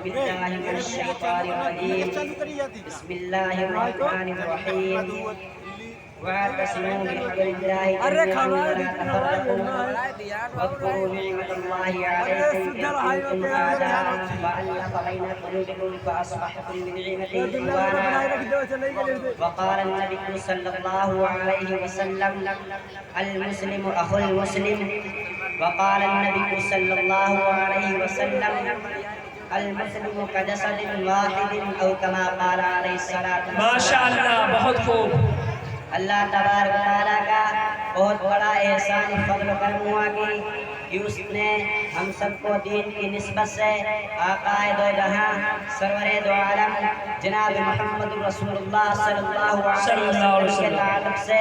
بالله من الشيطان الرجيم بسم الله الرحمن الرحيم واعتصموا بحبل الله جميعا ولا تفرقوا واذكروا نعمة الله عليكم إذ كنتم أعداء فألف بين قلوبكم فأصبحتم بنعمته إخوانا وقال النبي صلى الله عليه وسلم المسلم أخو المسلم وقال النبي صلى الله عليه وسلم المسلم كجسد واحد أو كما قال عليه الصلاة والسلام. ماشاءاللہ، بہت خوب. اللہ تبارک و تعالیٰ کا بہت بڑا احسان فضل و کرم ہوا کہ اس نے ہم سب کو دین کی نسبت سے آقا دو جہاں سرور دو عالم جناب محمد رسول اللہ صلی اللہ علیہ وسلم کے تعلق سے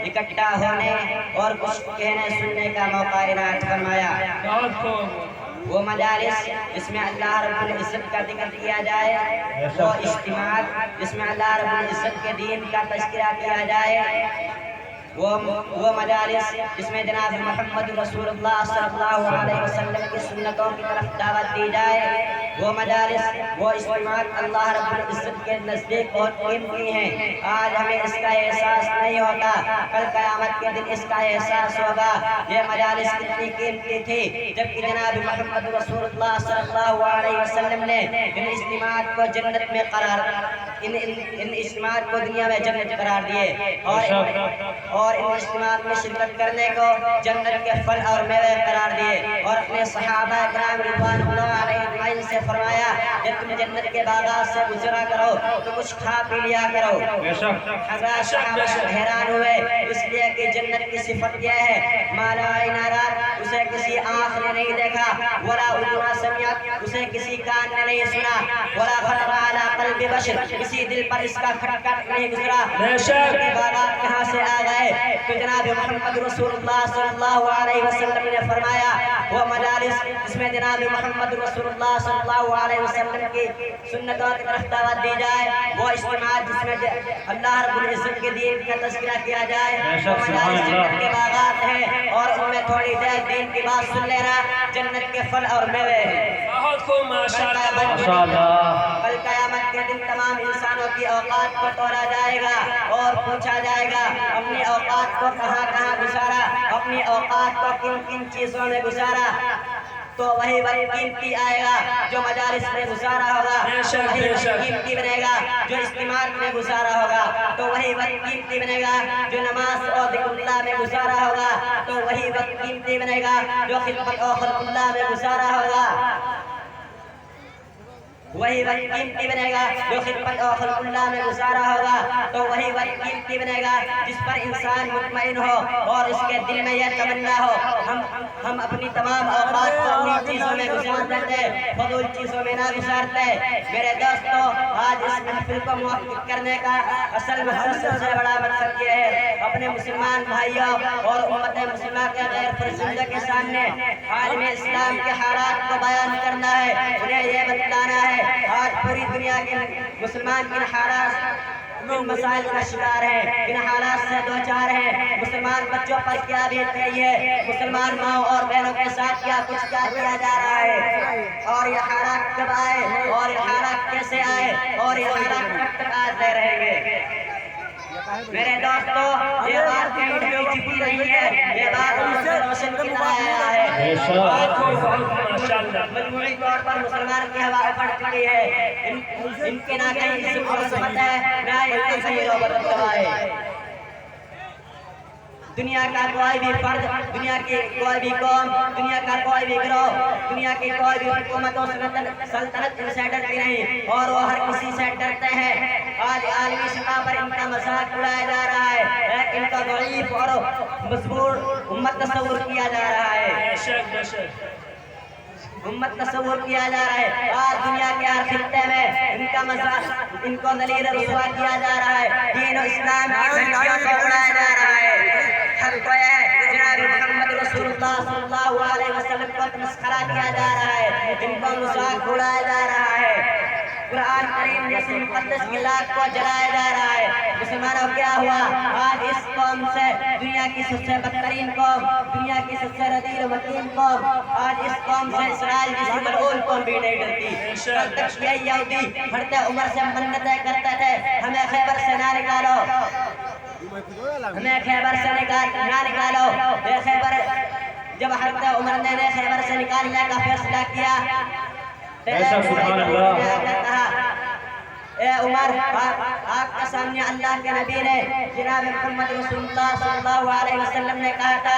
اکٹھا ہونے اور کچھ کہنے سننے کا موقع عنایت فرمایا. بہت خوب. وہ مجالس جس میں اللہ رب العزت کا ذکر کیا جائے، وہ اجتماعات جس میں اللہ رب العزت کے دین کا تذکرہ کیا جائے، وہ مجالس جس میں جناب محمد رسول اللہ صلی اللہ علیہ وسلم کی سنتوں کی طرف دعوت دی جائے، وہ مجالس وہ اجتماعات اللہ رب العزت کے نزدیک بہت قیمتی ہیں. آج ہمیں اس کا احساس نہیں ہوتا، کل قیامت کے دن اس کا احساس ہوگا. یہ مجالس کتنی قیمتی تھی جبکہ جناب محمد رسول اللہ صلی اللہ علیہ وسلم نے ان اجتماعات کو جنت میں قرار ان اجتماعات کو دنیا میں جنت قرار دیے اور ان اجتماعات میں شرکت کرنے کو جنت کے پھل اور میوے قرار دیے اور اپنے صحابہ کرام رضوان اللہ علیہم سے فرمایا کہ تم جنت کے باغات سے گزرا کرو تو کچھ کھا پی لیا کرو. حضرات صحابہ حیران ہوئے اس لیے کہ جنت کی صفت یہ ہے ما لا عین رأت، اسے کسی آنکھ نے نہیں دیکھا، ولا اذن سمعت، اسے کسی کان نے نہیں سنا، ولا خطر علی قلب بشر، کسی دل پر اس کا کھٹکھٹ نہیں گزرا. یہ باغات کہاں سے آ گئے؟ تو جناب محمد رسول اللہ صلی اللہ علیہ وسلم نے فرمایا وہ مجالس جس میں جناب محمد رسول اللہ صلی اللہ علیہ وسلم کی سنتوں کی طرف دعوت دی جائے، وہ اجتماعات جس میں اللہ رب العزت کے دین کا تذکرہ کیا جائے، وہ مجالس جنت کے باغات ہیں اور ان میں تھوڑی دیر دین کی بات سن لینا جنت کے پھل اور میوے ہیں. بہت خوب. ماشاءاللہ. کل قیامت کے دن تمام انسانوں کی اوقات کو توڑا جائے گا اور پوچھا جائے گا اپنی اوقات کو کہاں کہاں گزارا، اپنی اوقات کو کن کن چیزوں میں گزارا. تو وہی وقت قیمتی آئے گا جو مجالس میں گزارا ہوگا، وہی وقت قیمتی بنے گا جو اجتماعات میں گزارا ہوگا، تو وہی وقت قیمتی بنے گا جو نماز اور ذکر اللہ میں گزارا ہوگا، تو وہی وقت قیمتی بنے گا جو خدمت اور خلق اللہ میں گزارا ہوگا، وہی وقت قیمتی بنے گا جو خدمت اور خلق اللہ میں گزارا ہوگا، تو وہی وقت قیمتی بنے گا جس پر انسان مطمئن ہو اور اس کے دل میں یہ تمنا ہو ہم اپنی تمام اوقات کو انہی چیزوں میں گزارتے ہیں، فضول چیزوں میں نہ گزارتے. میرے دوستو، آج اس محفل کو موافق کرنے کا اصل مقصد سب سے بڑا مقصد یہ ہے اپنے مسلمان بھائیوں اور امت مسلمہ کے غیر فرزندوں کے سامنے عالم اسلام کے حالات کو بیان کرنا ہے. انہیں یہ بتلانا ہے آج پوری دنیا کے مسلمان کن حالات کن مسائل کا شکار ہے، کن حالات سے دوچار ہیں، مسلمان بچوں پر کیا بیت رہی ہے، مسلمان ماؤں اور بہنوں کے ساتھ کیا کیا جا رہا ہے، اور یہ حالات کب آئے اور یہ حالات کیسے آئے اور یہ حالات کب تک آتے رہیں گے. میرے دوستو، یہ بات کہیں چھپی نہیں ہے، یہ بات روشن کی طرح آیا ہے. مجموعی طور پر مسلمان کی ہوا پڑ چکی ہے. ان کے نہ کہیں اسم اور عظمت ہے، نہ ان کے کہیں نوبت ہے. دنیا کا کوئی بھی فرد، دنیا کی کوئی بھی قوم، دنیا کا کوئی بھی گروہ، دنیا کی کوئی بھی حکومت و سلطنت ان سے ڈرتی نہیں اور وہ ہر کسی سے ڈرتے ہیں. آج عالمی سطح پر ان کا مذاق اڑایا جا رہا ہے، ان کا ضعیف اور مجبور امت تصور کیا جا رہا ہے، امت تصور کیا جا رہا ہے. آج دنیا کے ہر خطے میں ان کا مذاق، ان کو ذلیل رسوا کیا جا رہا ہے، دین و اسلام کی جھنڈیوں کو اڑایا جا رہا ہے. حق کو یہ ہے جناب محمد رسول اللہ صلی اللہ علیہ وسلم کو تمسخرہ کیا جا رہا ہے، ان کو مذاق اڑایا جا رہا ہے. قرآن کریم جیسے مقدس کتاب کو جلایا جا رہا ہے۔ مسلمانوں کیا ہوا؟ آج اس قوم سے دنیا کی سب سے بدترین قوم، دنیا کی سب سے رذیل و مکین قوم، آج اس قوم سے اسرائیل جیسی ملعون قوم بھی نہیں ڈرتی۔ کل تک یہ یہودی حضرت عمر سے منتیں کرتے تھے ہمیں خیبر سے نہ نکالو، ہمیں خیبر سے نہ نکالو۔ یہ خیبر جب حضرت عمر نے خیبر سے نکالنے کا فیصلہ کیا، سبحان اللہ، کہا اے عمر، آپ کے سامنے اللہ کے نبی نے جناب محمد رسول اللہ صلی اللہ علیہ وسلم نے کہا تھا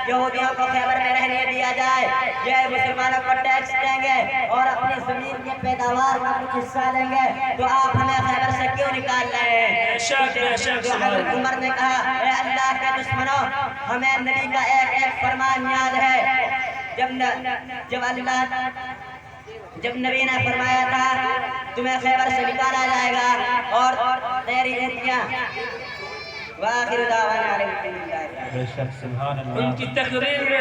یہودیوں کو خیبر میں رہنے دیا جائے، یہ مسلمانوں کو ٹیکس دیں گے اور اپنی زمین کے پیداوار کا کچھ حصہ دیں گے، تو آپ ہمیں خیبر سے کیوں نکال رہے ہیں؟ جو حضرت عمر نے کہا اے اللہ کے دشمنوں، ہمیں نبی کا ایک ایک فرمان یاد ہے۔ جب نبی نے فرمایا تھا تمہیں خیبر سے نکالا جائے گا اور تیری نیتیاں وآخر دعوانا الحمدللہ۔ ان کی تقریر میں